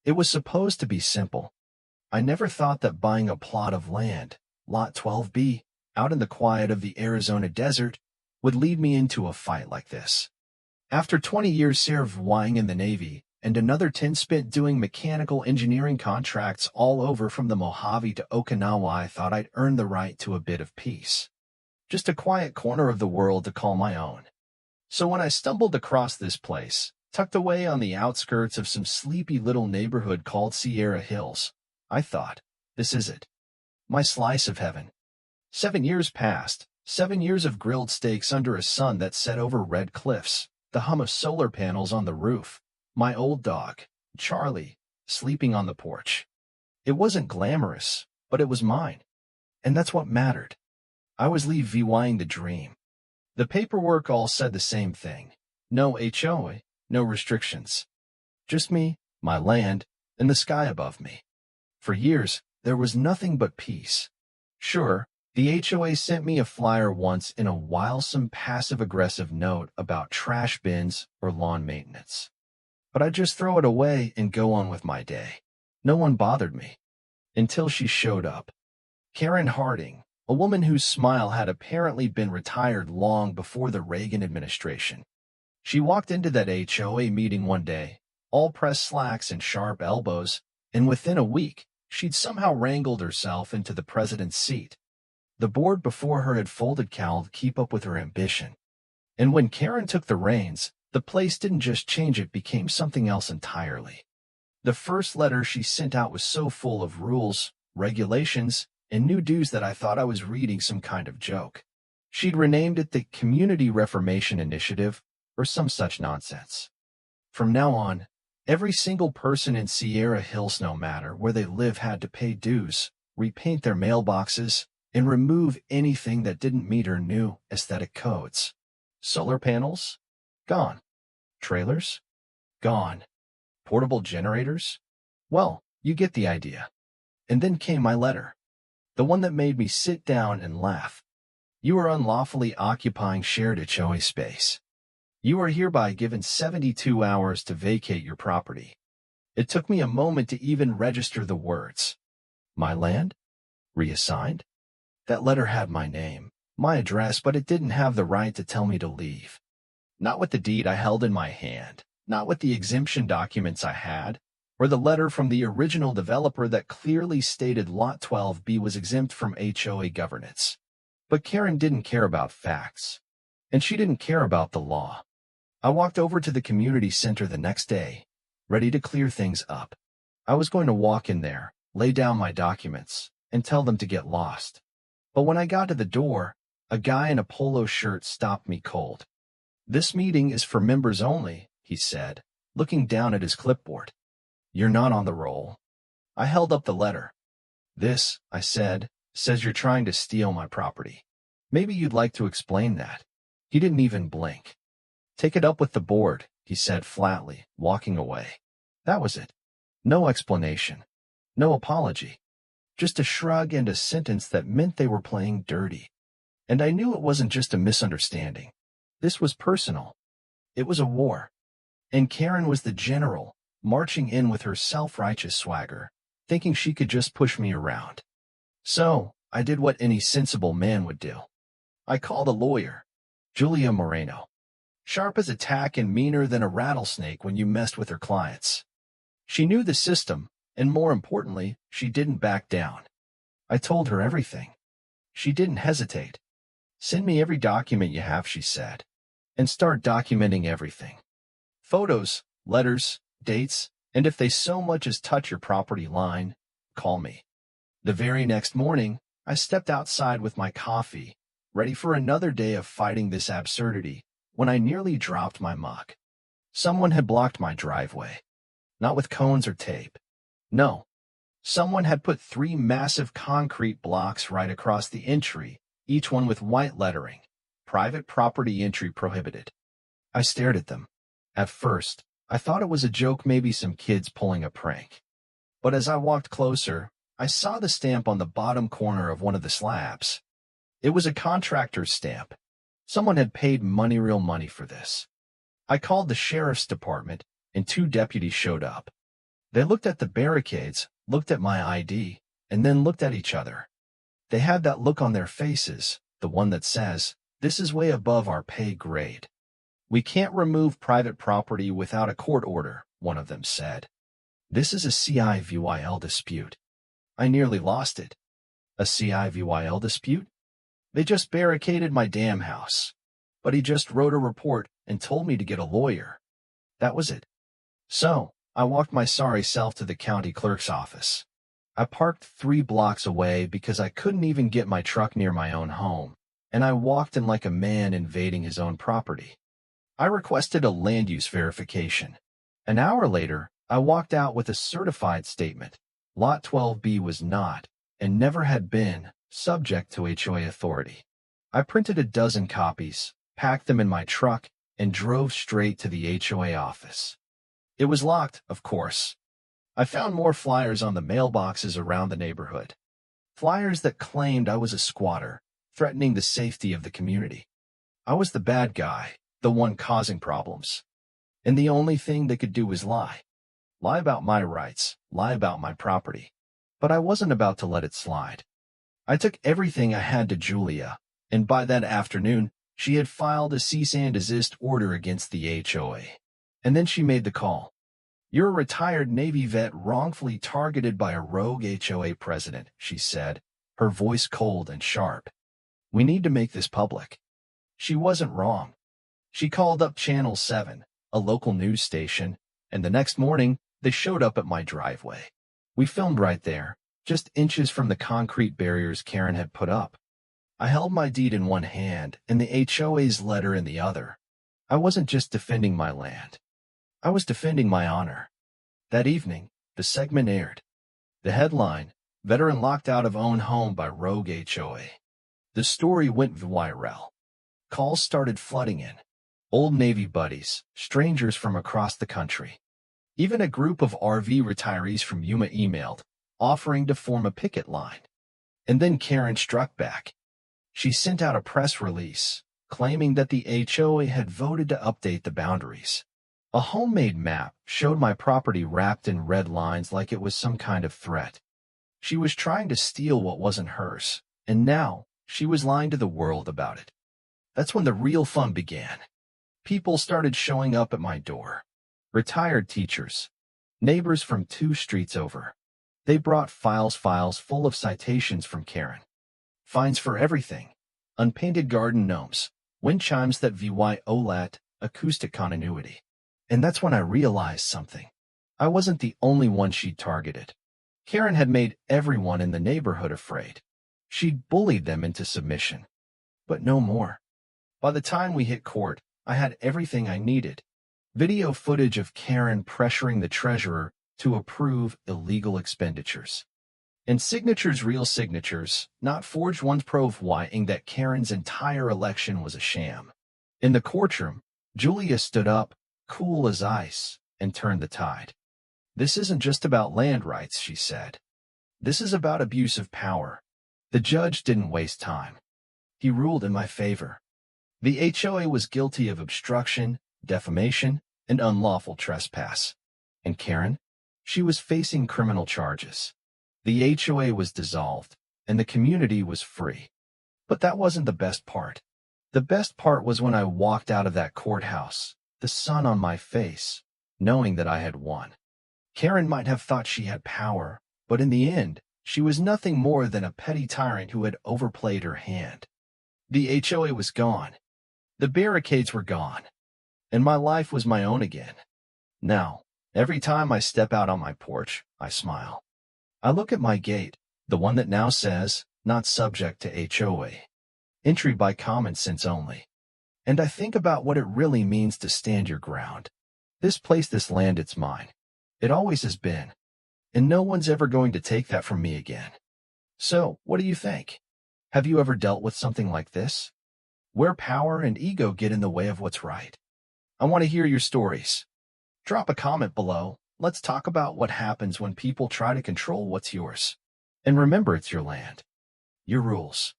It was supposed to be simple. I never thought that buying a plot of land, Lot 12B, out in the quiet of the Arizona desert, would lead me into a fight like this. After 20 years serving in the Navy, and another 10 spent doing mechanical engineering contracts all over from the Mojave to Okinawa, I thought I'd earned the right to a bit of peace. Just a quiet corner of the world to call my own. So when I stumbled across this place, tucked away on the outskirts of some sleepy little neighborhood called Sierra Hills, I thought, this is it. My slice of heaven. 7 years passed, 7 years of grilled steaks under a sun that set over red cliffs, the hum of solar panels on the roof, my old dog, Charlie, sleeping on the porch. It wasn't glamorous, but it was mine. And that's what mattered. I was living the dream. The paperwork all said the same thing. No HOA, no restrictions. Just me, my land, and the sky above me. For years, there was nothing but peace. Sure, the HOA sent me a flyer once in a while, some passive-aggressive note about trash bins or lawn maintenance. But I'd just throw it away and go on with my day. No one bothered me. Until she showed up. Karen Harding, a woman whose smile had apparently been retired long before the Reagan administration. She walked into that HOA meeting one day, all pressed slacks and sharp elbows, and within a week, she'd somehow wrangled herself into the president's seat. The board before her had folded cowl to keep up with her ambition. And when Karen took the reins, the place didn't just change, it became something else entirely. The first letter she sent out was so full of rules, regulations, and new dues that I thought I was reading some kind of joke. She'd renamed it the Community Reformation Initiative, or some such nonsense. From now on, every single person in Sierra Hills, no matter where they live, had to pay dues, repaint their mailboxes, and remove anything that didn't meet her new aesthetic codes. Solar panels? Gone. Trailers? Gone. Portable generators? Well, you get the idea. And then came my letter. The one that made me sit down and laugh. You are unlawfully occupying shared HOA space. You are hereby given 72 hours to vacate your property. It took me a moment to even register the words. My land? Reassigned? That letter had my name, my address, but it didn't have the right to tell me to leave. Not with the deed I held in my hand, not with the exemption documents I had, or the letter from the original developer that clearly stated Lot 12B was exempt from HOA governance. But Karen didn't care about facts, and she didn't care about the law. I walked over to the community center the next day, ready to clear things up. I was going to walk in there, lay down my documents, and tell them to get lost. But when I got to the door, a guy in a polo shirt stopped me cold. This meeting is for members only, he said, looking down at his clipboard. You're not on the roll. I held up the letter. This, I said, says you're trying to steal my property. Maybe you'd like to explain that. He didn't even blink. Take it up with the board, he said flatly, walking away. That was it. No explanation. No apology. Just a shrug and a sentence that meant they were playing dirty. And I knew it wasn't just a misunderstanding. This was personal. It was a war. And Karen was the general, marching in with her self-righteous swagger, thinking she could just push me around. So, I did what any sensible man would do. I called a lawyer, Julia Moreno. Sharp as a tack and meaner than a rattlesnake when you messed with her clients. She knew the system, and more importantly, she didn't back down. I told her everything. She didn't hesitate. Send me every document you have, she said, and start documenting everything. Photos, letters, dates, and if they so much as touch your property line, call me. The very next morning, I stepped outside with my coffee, ready for another day of fighting this absurdity, when I nearly dropped my mug. Someone had blocked my driveway. Not with cones or tape. No. Someone had put 3 massive concrete blocks right across the entry, each one with white lettering. Private property entry prohibited. I stared at them. At first, I thought it was a joke, maybe some kids pulling a prank. But as I walked closer, I saw the stamp on the bottom corner of one of the slabs. It was a contractor's stamp. Someone had paid money, real money for this. I called the sheriff's department, and 2 deputies showed up. They looked at the barricades, looked at my ID, and then looked at each other. They had that look on their faces, the one that says, "This is way above our pay grade. We can't remove private property without a court order," one of them said. "This is a civil dispute." I nearly lost it. A civil dispute? They just barricaded my damn house. But he just wrote a report and told me to get a lawyer. That was it. So, I walked my sorry self to the county clerk's office. I parked 3 blocks away because I couldn't even get my truck near my own home, and I walked in like a man invading his own property. I requested a land use verification. An hour later, I walked out with a certified statement. Lot 12B was not, and never had been, subject to HOA authority. I printed a dozen copies, packed them in my truck, and drove straight to the HOA office. It was locked, of course. I found more flyers on the mailboxes around the neighborhood. Flyers that claimed I was a squatter, threatening the safety of the community. I was the bad guy, the one causing problems. And the only thing they could do was lie. Lie about my rights, lie about my property. But I wasn't about to let it slide. I took everything I had to Julia, and by that afternoon, she had filed a cease and desist order against the HOA. And then she made the call. "You're a retired Navy vet wrongfully targeted by a rogue HOA president," she said, her voice cold and sharp. "We need to make this public." She wasn't wrong. She called up Channel 7, a local news station, and the next morning, they showed up at my driveway. We filmed right there, just inches from the concrete barriers Karen had put up. I held my deed in one hand and the HOA's letter in the other. I wasn't just defending my land. I was defending my honor. That evening, the segment aired. The headline, "Veteran Locked Out of Own Home by Rogue HOA." The story went viral. Calls started flooding in. Old Navy buddies, strangers from across the country. Even a group of RV retirees from Yuma emailed, offering to form a picket line. And then Karen struck back. She sent out a press release, claiming that the HOA had voted to update the boundaries. A homemade map showed my property wrapped in red lines like it was some kind of threat. She was trying to steal what wasn't hers, and now she was lying to the world about it. That's when the real fun began. People started showing up at my door. Retired teachers, neighbors from 2 streets over. They brought files full of citations from Karen. Fines for everything. Unpainted garden gnomes, wind chimes that violate acoustic continuity. And that's when I realized something. I wasn't the only one she'd targeted. Karen had made everyone in the neighborhood afraid. She'd bullied them into submission. But no more. By the time we hit court, I had everything I needed. Video footage of Karen pressuring the treasurer to approve illegal expenditures. And signatures, real signatures, not forged ones, proving that Karen's entire election was a sham. In the courtroom, Julia stood up, cool as ice, and turned the tide. "This isn't just about land rights," she said. "This is about abuse of power." The judge didn't waste time. He ruled in my favor. The HOA was guilty of obstruction, defamation, and unlawful trespass. And Karen? She was facing criminal charges. The HOA was dissolved, and the community was free. But that wasn't the best part. The best part was when I walked out of that courthouse, the sun on my face, knowing that I had won. Karen might have thought she had power, but in the end, she was nothing more than a petty tyrant who had overplayed her hand. The HOA was gone. The barricades were gone. And my life was my own again. Now, every time I step out on my porch, I smile. I look at my gate, the one that now says, "Not subject to HOA. Entry by common sense only." And I think about what it really means to stand your ground. This place, this land, it's mine. It always has been. And no one's ever going to take that from me again. So, what do you think? Have you ever dealt with something like this? Where power and ego get in the way of what's right? I want to hear your stories. Drop a comment below. Let's talk about what happens when people try to control what's yours. And remember, it's your land. Your rules.